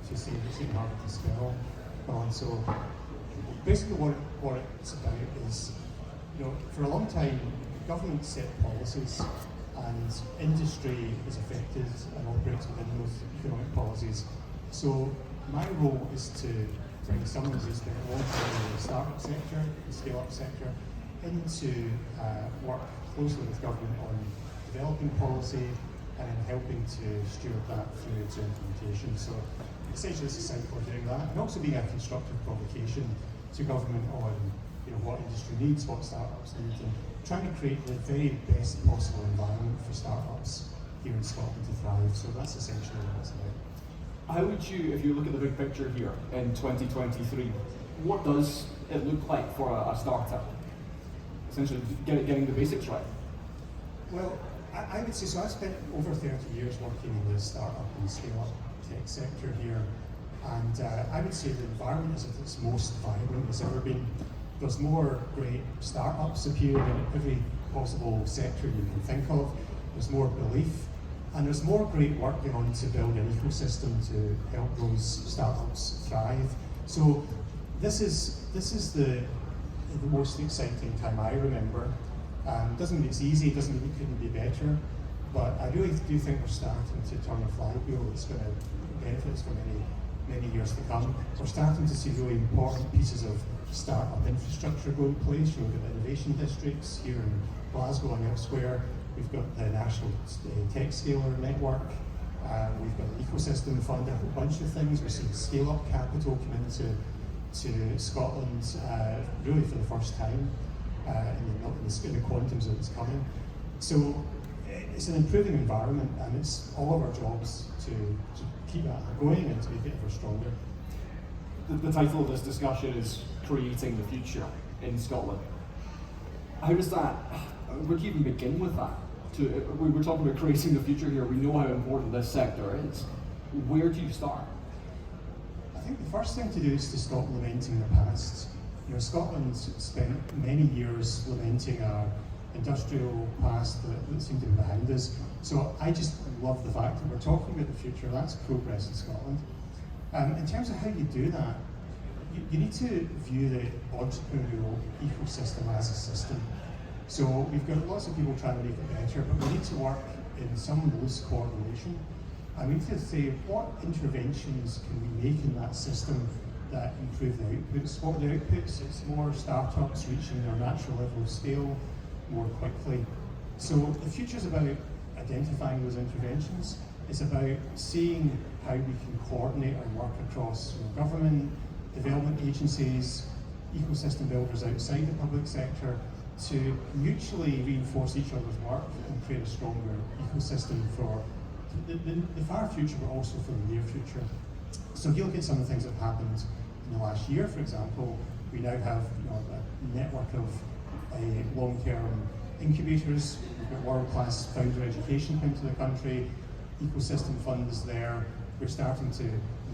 to say it's even harder to spell. And so basically what it's about is, for a long time, government set policies and industry is affected and operates within those economic policies. So my role is to bring someone who's been a long time in the startup sector, the scale-up sector, into work closely with government on developing policy and then helping to steward that through to implementation. So essentially it's a site for doing that, and also being a constructive provocation to government on what industry needs, what startups need, and trying to create the very best possible environment for startups here in Scotland to thrive. So that's essentially what it's about. How would you, if you look at the big picture here in 2023, what does it look like for a startup? Essentially, getting the basics right. Well, I would say, so I've spent over 30 years working in the startup and scale-up tech sector here, and I would say the environment is at its most vibrant it's ever been. There's more great startups appearing in every possible sector you can think of. There's more belief, and there's more great work going on to build an ecosystem to help those startups thrive. So this is the most exciting time I remember. Doesn't mean it's easy, doesn't mean it couldn't be better, but I really do think we're starting to turn a flywheel that's going to benefit us for many years to come. We're starting to see really important pieces of startup infrastructure go in place. We've got innovation districts here in Glasgow and elsewhere. We've got the National Tech Scaler Network. We've got an ecosystem fund, a whole bunch of things. We're seeing scale-up capital come into Scotland really for the first time in the quantums that it's coming. So it's an improving environment, and it's all of our jobs to keep that going and to make it ever stronger. The title of this discussion is Creating the Future in Scotland. How does that, where do you even begin with that? We're talking about creating the future here, we know how important this sector is. Where do you start? I think the first thing to do is to stop lamenting the past. Scotland spent many years lamenting our industrial past that seemed to be behind us. So I just love the fact that we're talking about the future. That's progress in Scotland. In terms of how you do that, you need to view the entrepreneurial ecosystem as a system. So we've got lots of people trying to make it better, but we need to work in some loose coordination. And we need to say, what interventions can we make in that system that improve the outputs? What are the outputs? It's more startups reaching their natural level of scale more quickly. So the future is about identifying those interventions. It's about seeing how we can coordinate our work across government, development agencies, ecosystem builders outside the public sector to mutually reinforce each other's work and create a stronger ecosystem for the far future, but also for the near future. So if you look at some of the things that have happened in the last year, for example, we now have a network of long-term incubators. We've got world-class founder education coming to the country, ecosystem funds there. We're starting to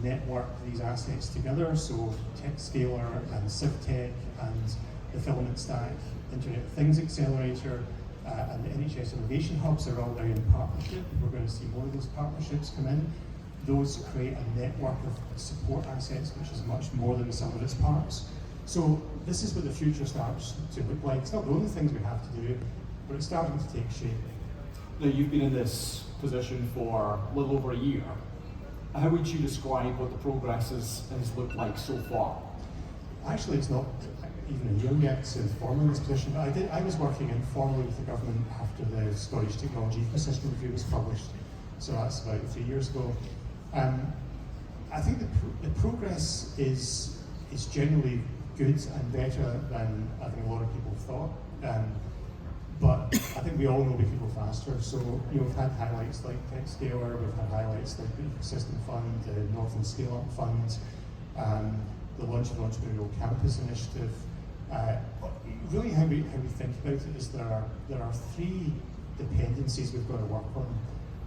network these assets together, so TechScaler and CivTech and the Filament Stack, Internet of Things Accelerator, and the NHS Innovation Hubs are all now in partnership. We're going to see more of those partnerships come in. Those create a network of support assets, which is much more than the sum of its parts. So this is what the future starts to look like. It's not the only things we have to do, but it's starting to take shape. Now, you've been in this position for a little over a year. How would you describe what the progress has looked like so far? Actually, it's not even a year yet since formally in this position, but I was working informally with the government after the Scottish Technology Ecosystem Review was published, so that's about 3 years ago. I think the progress is generally good and better than I think a lot of people thought. But I think we all know we can go faster. So we've had highlights like TechScaler, we've had highlights like the Ecosystem Fund, the Northern Scale Up Fund, the launch of the Entrepreneurial Campus Initiative. Really how we think about it is there are three dependencies we've got to work on.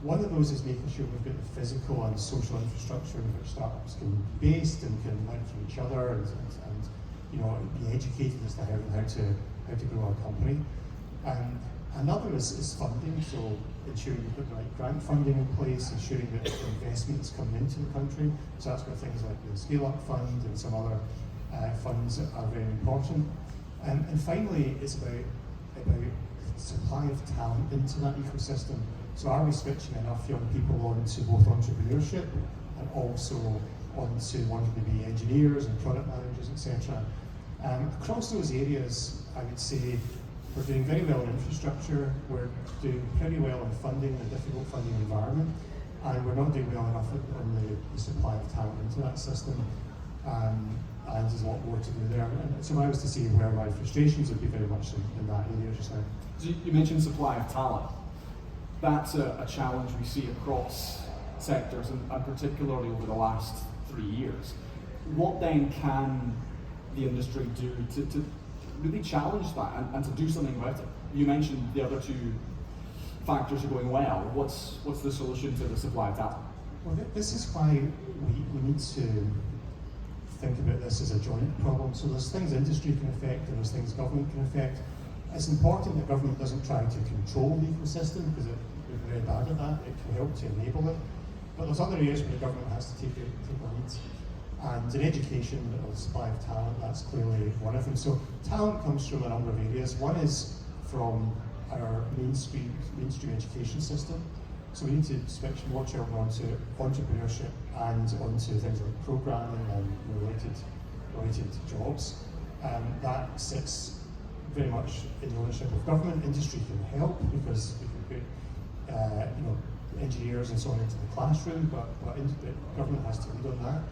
One of those is making sure we've got the physical and social infrastructure in which startups can be based and can learn from each other and be educated as to how to grow our company. Another is funding. So ensuring you put the right grant funding in place, ensuring that investments coming into the country. So that's where things like the Scale Up Fund and some other funds are very important. And finally, it's about supply of talent into that ecosystem. So are we switching enough young people onto both entrepreneurship and also onto wanting to be engineers and product managers, etc. Across those areas, I would say we're doing very well in infrastructure, we're doing pretty well in funding in a difficult funding environment, and we're not doing well enough on the supply of talent into that system. And there's a lot more to do there. And so if I was to see where my frustrations would be very much in that area just now. So you mentioned supply of talent. That's a challenge we see across sectors, and particularly over the last 3 years. What then can the industry do to really challenge that and to do something about it? You mentioned the other two factors are going well. What's the solution to the supply of talent? Well, this is why we need to think about this as a joint problem. So there's things industry can affect and there's things government can affect. It's important that government doesn't try to control the ecosystem, because we're very bad at that. It can help to enable it. But there's other areas where the government has to take a lead. And in education, the supply of talent, that's clearly one of them. So talent comes from a number of areas. One is from our mainstream education system. So we need to switch more children onto entrepreneurship and onto things like programming and related jobs. That sits very much in the ownership of government. Industry can help because we can put engineers and so on into the classroom, but government has to lead on that.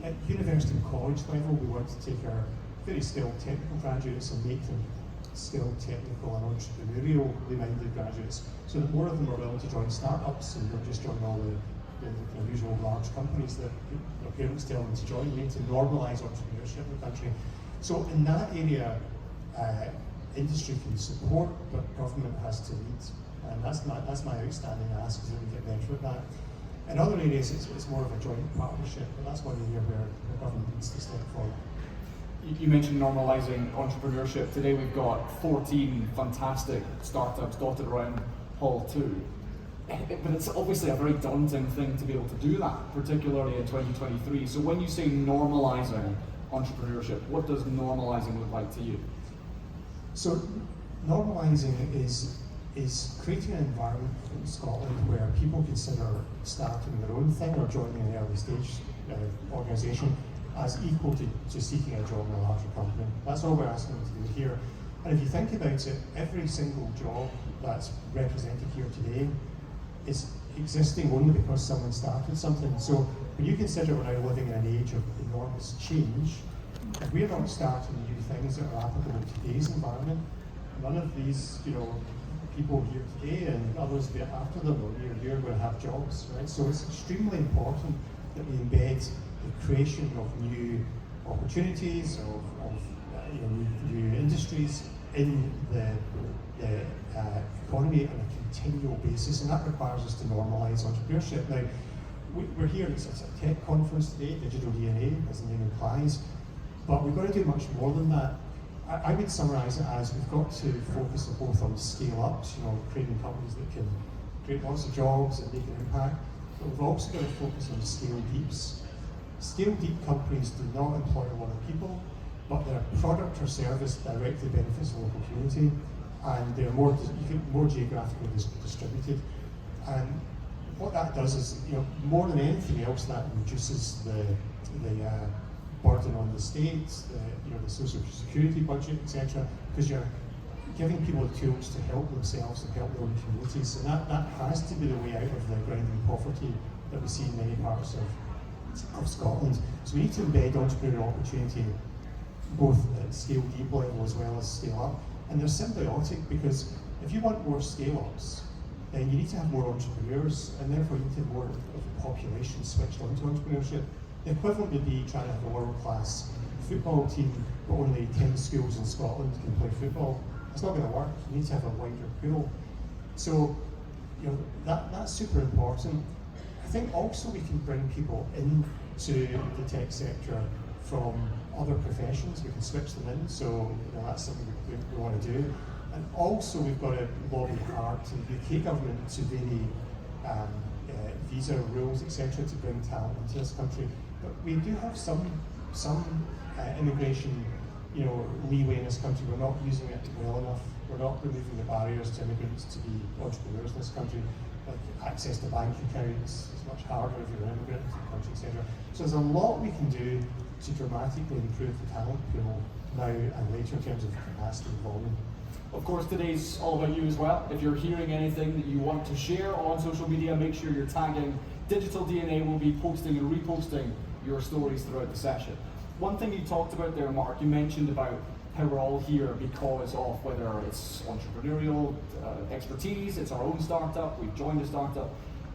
At university and college level, we want to take our very skilled technical graduates and make them skilled, technical and entrepreneurially minded graduates, so that more of them are willing to join startups and don't just join all the usual large companies that their parents tell them to join. We need to normalise entrepreneurship in the country. So in that area, industry can support, but government has to lead. And that's my outstanding ask, is that we get better at that. In other areas, it's more of a joint partnership, but that's one area where the government needs to step forward. You mentioned normalising entrepreneurship. Today we've got 14 fantastic startups dotted around Hall 2. But it's obviously a very daunting thing to be able to do that, particularly in 2023. So when you say normalising entrepreneurship, what does normalising look like to you? So normalising is creating an environment in Scotland where people consider starting their own thing or joining an early stage organisation as equal to seeking a job in a larger company. That's all we're asking them to do here. And if you think about it, every single job that's represented here today is existing only because someone started something. So when you consider we're now living in an age of enormous change, if we're not starting new things that are applicable to today's environment, none of these, people here today and others after them or near are going to have jobs, right? So it's extremely important that we embed the creation of new opportunities, of new industries in the economy on a continual basis, and that requires us to normalise entrepreneurship. Now, we're here, it's a tech conference today, Digital DNA, as the name implies, but we've got to do much more than that. I would summarise it as we've got to focus both on scale-ups, creating companies that can create lots of jobs and make an impact, but we've also got to focus on scale-deeps. Scale-deep companies do not employ a lot of people, but their product or service directly benefits the local community, and they're more geographically distributed. And what that does is, more than anything else, that reduces the burden on the states, the social security budget, etc. Because you're giving people the tools to help themselves and help their own communities. And that has to be the way out of the grinding poverty that we see in many parts of Scotland. So we need to embed entrepreneurial opportunity both at scale deep level as well as scale up. And they're symbiotic, because if you want more scale-ups, then you need to have more entrepreneurs, and therefore you need to have more of the population switched onto entrepreneurship. The equivalent would be trying to have a world-class football team, but only 10 schools in Scotland can play football. It's not going to work. You need to have a wider pool. So, that's super important. I think also we can bring people into the tech sector from other professions. We can switch them in. So that's something we want to do. And also we've got to lobby hard to the UK government to vary visa rules, etc., to bring talent into this country. But we do have some immigration, leeway in this country. We're not using it well enough. We're not removing the barriers to immigrants to be entrepreneurs in this country. Like access to bank accounts is much harder if you're an immigrant in the country, etc. So there's a lot we can do to dramatically improve the talent pool now and later in terms of capacity and volume. Of course, today's all about you as well. If you're hearing anything that you want to share on social media, make sure you're tagging Digital DNA. Will be posting and reposting your stories throughout the session. One thing you talked about there, Mark, you mentioned about how we're all here because of whether it's entrepreneurial expertise, it's our own startup, we've joined a startup,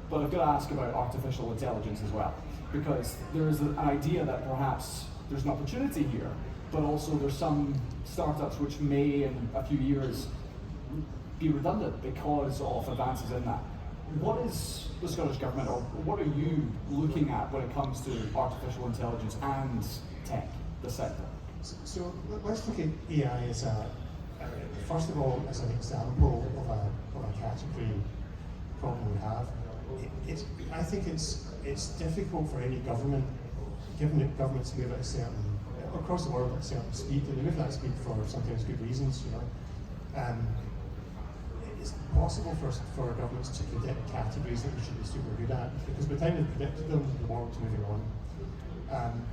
but I've got to ask about artificial intelligence as well, because there is an idea that perhaps there's an opportunity here, but also there's some startups which may in a few years be redundant because of advances in that. What is the Scottish Government, or what are you looking at when it comes to artificial intelligence and tech, the sector? So let's look at AI as first of all, as an example of a category problem we have. I think it's difficult for any government, given that governments move at a certain, across the world at a certain speed, and they move at that speed for sometimes good reasons, it's possible for governments to predict categories that we should be super good at, because by the time they've predicted them, the world's moving on.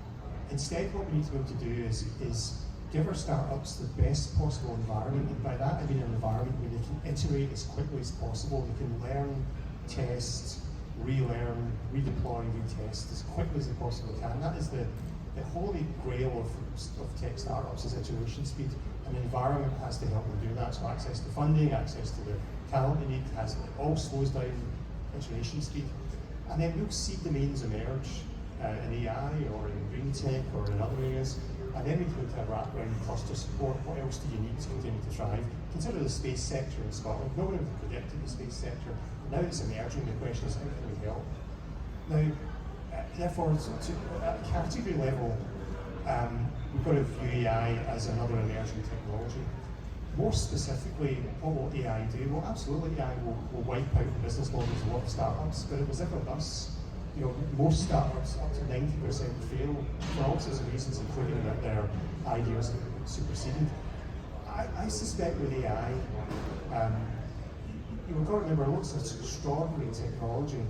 Instead, what we need to be able to do is give our startups the best possible environment, and by that I mean an environment where they can iterate as quickly as possible. They can learn, test, relearn, redeploy, retest as quickly as they possibly can. That is the holy grail of tech startups, is iteration speed. An environment has to help them do that. So access to funding, access to the talent they need, it all slows down iteration speed. And then we'll see domains emerge in AI or in green tech or in other areas. And then we can look to wraparound cluster support. What else do you need to continue to thrive? Consider the space sector in Scotland. No one ever predicted the space sector. Now it's emerging. The question is, how can we help? Now, therefore, at a category level, we've got to view AI as another emerging technology. More specifically, what will AI do? Well, absolutely, AI will wipe out the business models of a lot of startups, but it was ever thus. Most startups, up to 90%, fail for all sorts of reasons, including that their ideas are superseded. I suspect with AI, you've got to remember, lots of extraordinary technology,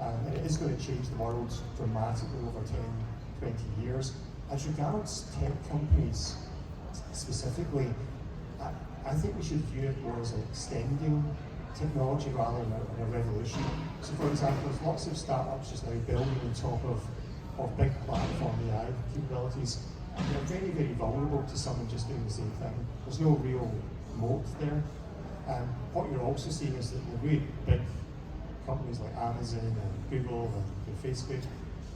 and it is going to change the world dramatically over 10, 20 years. As regards tech companies specifically, I think we should view it more as an extending technology rather than a revolution. So for example, there's lots of startups just now building on top of big platform AI capabilities, and they're very, very vulnerable to someone just doing the same thing. There's no real moat there. What you're also seeing is that the really big companies like Amazon and Google and Facebook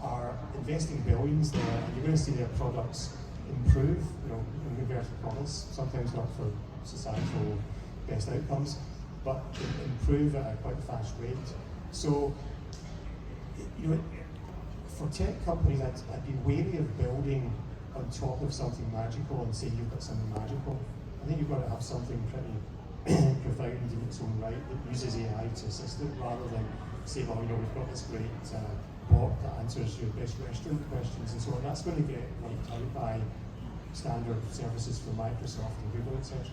are investing billions there, and you're going to see their products improve, in inverted commas, sometimes not for societal best outcomes, but improve at a quite fast rate. So, for tech companies, I'd be wary of building on top of something magical and saying you've got something magical. I think you've got to have something pretty profound in its own right that uses AI to assist it, rather than say, well, we've got this great bot that answers your best restaurant questions and so on. That's going to get wiped out by standard services from Microsoft and Google, etc.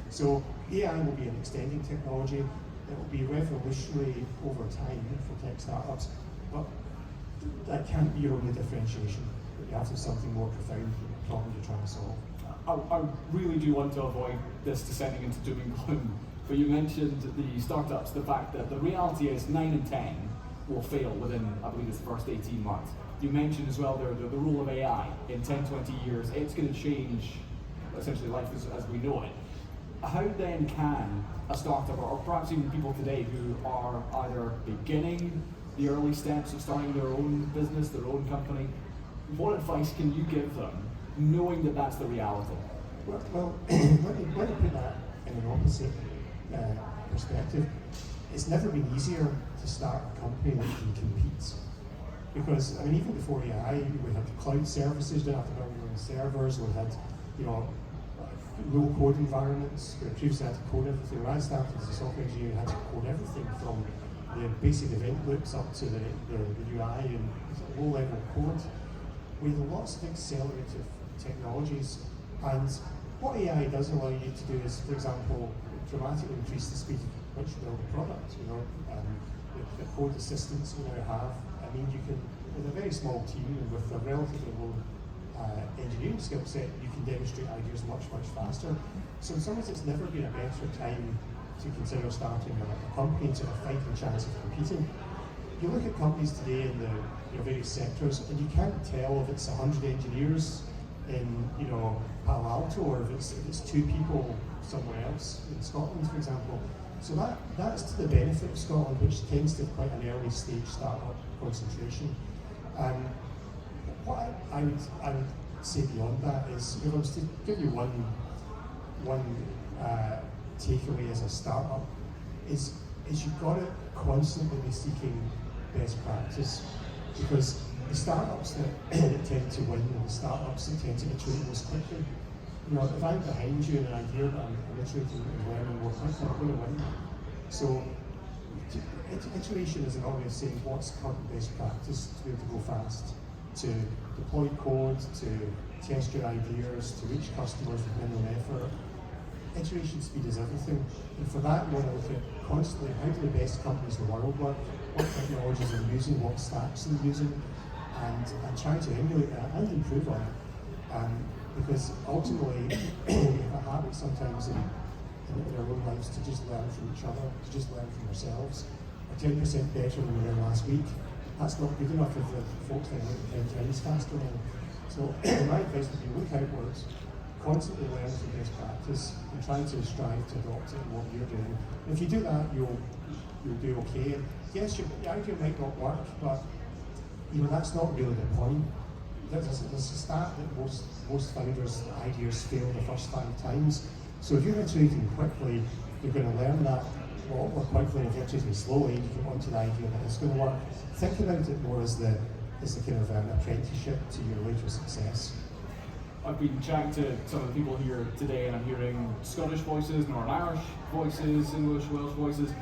So AI will be an extending technology. It will be revolutionary over time for tech startups, but that can't be your only differentiation. You have to have something more profound than the problem you're trying to solve. I really do want to avoid this descending into doom and gloom, but you mentioned the startups, the fact that the reality is 9 in 10 will fail within, I believe it's the first 18 months. You mentioned as well the role of AI in 10, 20 years, it's going to change essentially life as we know it. How then can a startup, or perhaps even people today who are either beginning the early steps of starting their own business, their own company, what advice can you give them, knowing that that's the reality? Well, let me put that in an opposite perspective. It's never been easier to start a company that can compete. Because, even before AI, we had cloud services, we didn't have to build our own servers, we had, low code environments where previously I had to code everything. When I started as a software engineer, I had to code everything from the basic event loops up to the UI and low level code. We have lots of accelerative technologies, and what AI does allow you to do is, for example, dramatically increase the speed at which you build a product. The code assistants we now have. I mean, you can, with a very small team and with a relatively low engineering skill set, you can demonstrate ideas much faster. So in some ways, it's never been a better time to consider starting a company to a fighting chance of competing. You look at companies today in the various sectors, and you can't tell if it's 100 engineers in Palo Alto or if it's 2 people somewhere else in Scotland, for example. So that's to the benefit of Scotland, which tends to have quite an early stage startup concentration. What I would say beyond that is, if I was to give you one takeaway as a startup, is you've got to constantly be seeking best practice, because the startups that tend to win and the startups that tend to iterate most quickly, if I'm behind you in an idea that I'm iterating and learning more quickly, I'm going to win. So iteration is another way of saying what's current best practice to be able to go fast, to deploy code, to test your ideas, to reach customers with minimum effort. Iteration speed is everything. And for that, we want to look at constantly how do the best companies in the world work, what technologies they're using, what stacks they're using, and try to emulate that and improve on it. Because ultimately, we have a habit sometimes in our own lives to just learn from each other, to just learn from ourselves. We're 10% better than we were last week. That's not good enough if the folks then look 10 times faster. So my advice would be look outwards, constantly learn from best practice, and try to strive to adopt it in what you're doing. And if you do that, you'll do okay. And yes, your idea might not work, but that's not really the point. There's a stat that most founders' ideas fail the first 5 times. So if you're iterating quickly, you're going to learn that a lot more quickly. If you're iterating slowly, you get onto the idea that it's going to work. Think about it more as the kind of apprenticeship to your later success. I've been chatting to some of the people here today, and I'm hearing Scottish voices, Northern Irish voices, English, Welsh voices.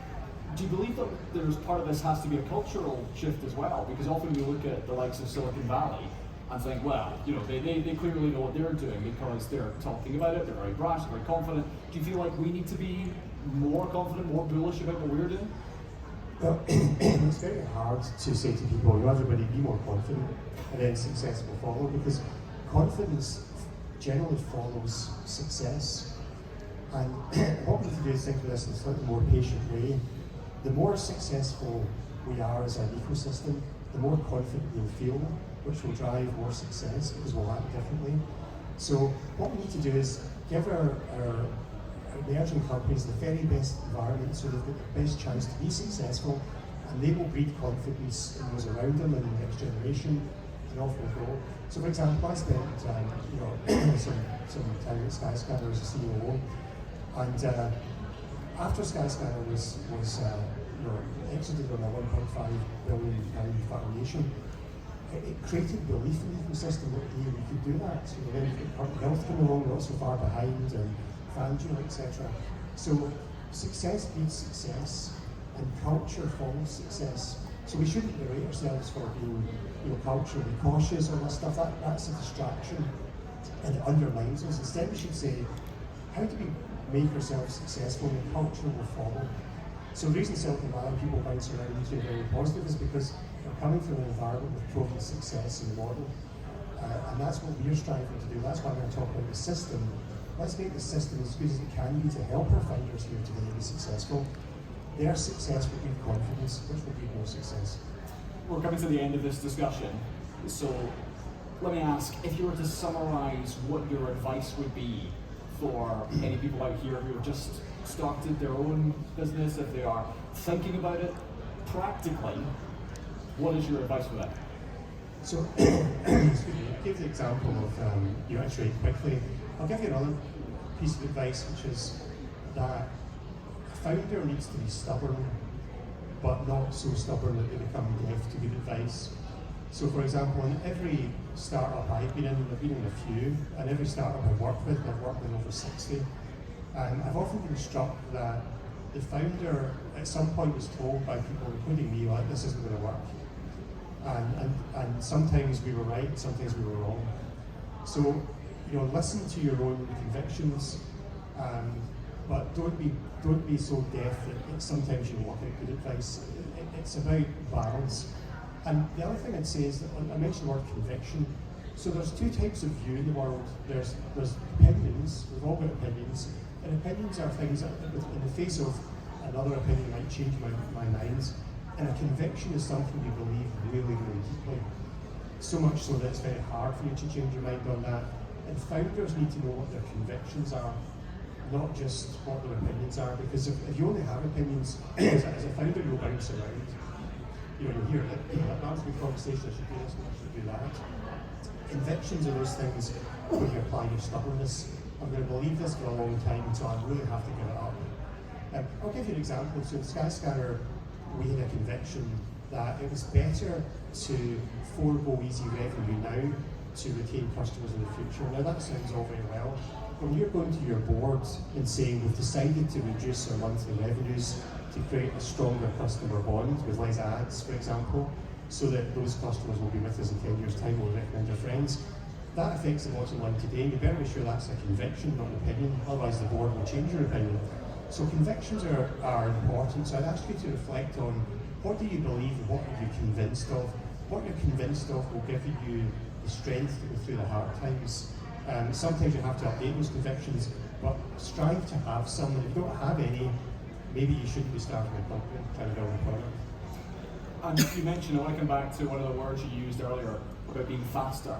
Do you believe that there's part of this has to be a cultural shift as well? Because often we look at the likes of Silicon Valley and think, well, they clearly know what they're doing because they're talking about it, they're very brash, they're very confident. Do you feel like we need to be more confident, more bullish about what we're doing? Well, it's very hard to say to people, everybody be more confident and then success will follow, because confidence generally follows success. And what we need to do is think of this in a slightly more patient way. The more successful we are as an ecosystem, the more confident we'll feel, which will drive more success because we'll act differently. So what we need to do is give our emerging companies the very best environment so they've got the best chance to be successful, and they will breed confidence in those around them and in the next generation, and off we'll go. So for example, I spent some time at Skyscanner as a CEO, and after Skyscanner was exited on a £1.5 billion valuation, it created belief in the ecosystem that we could do that. Then health came along, not so far behind, and FanDuel, etc. So success breeds success, and culture follows success. So we shouldn't berate ourselves for being, culturally cautious or that stuff. That's a distraction, and it undermines us. Instead, we should say, how do we make ourselves successful, and culture will follow. So the reason Silicon Valley people bounce around usually very positive is because they're coming from an environment with proven success in the model. And that's what we're striving to do. That's why I'm going to talk about the system. Let's make the system as good as it can be to help our founders here today be successful. Their success will breed confidence, which will breed more success. We're coming to the end of this discussion. So let me ask, if you were to summarize what your advice would be for any people out here who have just started their own business, if they are thinking about it practically, what is your advice for that? So, give the example of you iterate quickly. I'll give you another piece of advice, which is that a founder needs to be stubborn, but not so stubborn that they become deaf to good advice. So for example, in every startup I've been in a few, and every startup I've worked with over 60, and I've often been struck that the founder at some point was told by people, including me, like, this isn't going to work. And sometimes we were right, sometimes we were wrong. So, listen to your own convictions, but don't be so deaf that sometimes you walk out good advice. It's about balance. And the other thing I'd say is that I mentioned the word conviction. So there's two types of view in the world. There's opinions. We've all got opinions, and opinions are things that, in the face of another opinion, might change my mind. And a conviction is something you believe really, really deeply. So much so that it's very hard for you to change your mind on that. And founders need to know what their convictions are, not just what their opinions are. Because if you only have opinions, as a founder, you'll bounce around. You'll hear that that was a good conversation, I should do this, I should do that. Convictions are those things where you apply your stubbornness. I'm going to believe this for a long time until I really have to give it up. I'll give you an example. So in Skyscanner, we had a conviction that it was better to forego easy revenue now to retain customers in the future. Now that sounds all very well. When you're going to your board and saying we've decided to reduce our monthly revenues to create a stronger customer bond with less ads, for example, so that those customers will be with us in 10 years' time, will recommend their friends, that affects the bottom line today, and you better be sure that's a conviction, not an opinion, otherwise the board will change your opinion. So convictions are important, so I'd ask you to reflect on what do you believe and what are you convinced of. What you're convinced of will give you the strength to go through the hard times. Sometimes you have to update those convictions, but strive to have some, and if you don't have any, maybe you shouldn't be starting a company, trying to build a product. And you mentioned, I want to come back to one of the words you used earlier about being faster.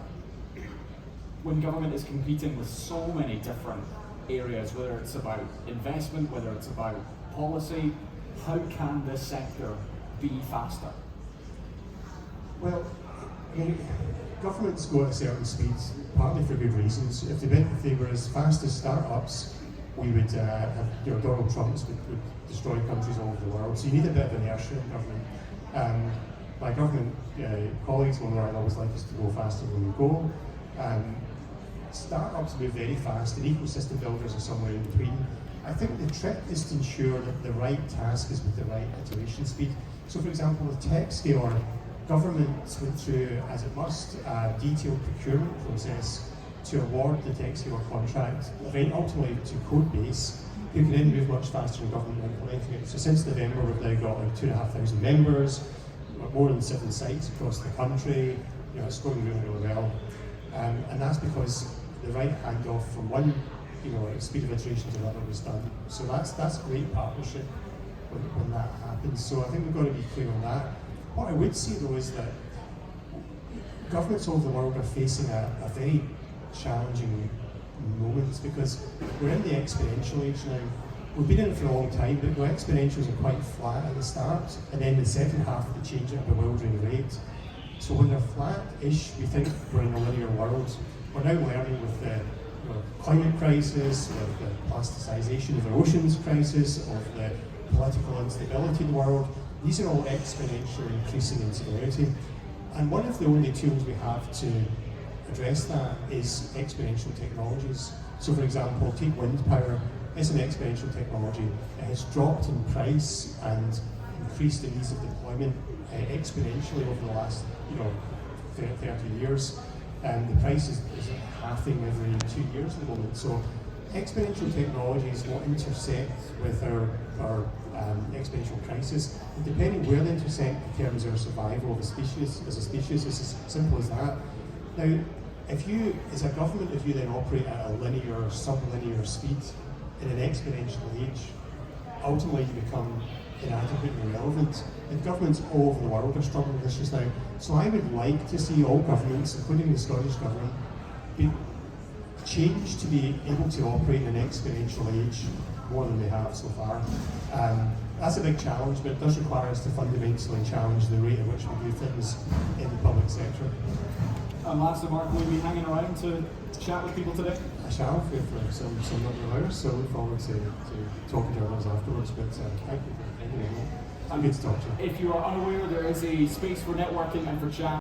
When government is competing with so many different areas, whether it's about investment, whether it's about policy, how can this sector be faster? Well, governments go at a certain speed, partly for good reasons. If they were as fast as startups, we would have, Donald Trumps would destroy countries all over the world. So you need a bit of inertia in government. My government colleagues will know I'd always like us to go faster than we go. Startups move very fast, and ecosystem builders are somewhere in between. I think the trick is to ensure that the right task is with the right iteration speed. So for example, with TechScaler, government went through, as it must, a detailed procurement process to award the TechScaler contract, ultimately to Codebase, who can then move much faster in government implementing it. So since November, we've now got like 2,500 members, more than 7 sites across the country. It's going really, really well. And that's because the right handoff from one speed of iteration to another was done. So that's great partnership when that happens. So I think we've got to be clear on that. What I would say though is that governments all over the world are facing a very challenging moment because we're in the exponential age now. We've been in it for a long time, but the exponentials are quite flat at the start, and then the second half they change at a bewildering rate. So when they're flat-ish, we think we're in a linear world. We're now learning with the climate crisis, with the plasticization of the oceans crisis, of the political instability in the world. These are all exponentially increasing in severity. And one of the only tools we have to address that is exponential technologies. So for example, take wind power. It's an exponential technology. It has dropped in price and increased in ease of deployment exponentially over the last 30 years. And the price is halving every 2 years at the moment. So exponential technologies will intersect with our exponential crisis. And depending where they intersect determines our survival of a species, as a species. It's as simple as that. Now, if you, as a government, if you then operate at a linear or sublinear speed in an exponential age, ultimately you become inadequate and irrelevant. And governments all over the world are struggling with this just now. So I would like to see all governments, including the Scottish Government, be changed to be able to operate in an exponential age more than they have so far. That's a big challenge, but it does require us to fundamentally challenge the rate at which we do things in the public sector. And lastly, Mark, will you be hanging around to chat with people today? I shall for some number of hours, so I look forward to talking to others afterwards, but thank you for inviting me. I'm good to talk to you. If you are unaware, there is a space for networking and for chat.